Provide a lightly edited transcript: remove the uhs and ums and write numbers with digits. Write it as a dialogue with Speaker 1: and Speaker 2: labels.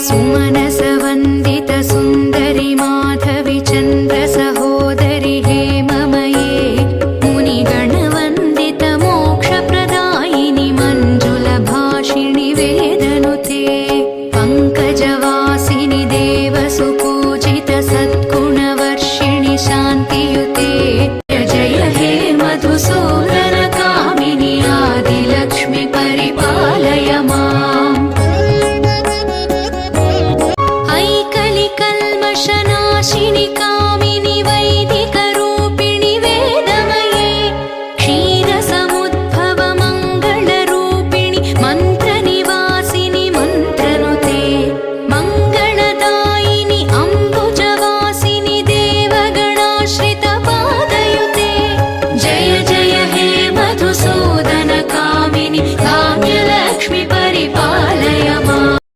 Speaker 1: सुमनसवन्दित सुन्दरि माधवि चन्द्र सहोदरि हेममये मुनिगणवन्दित मोक्षप्रदायिनि मञ्जुलभाषिणि वेदनुते पङ्कजवा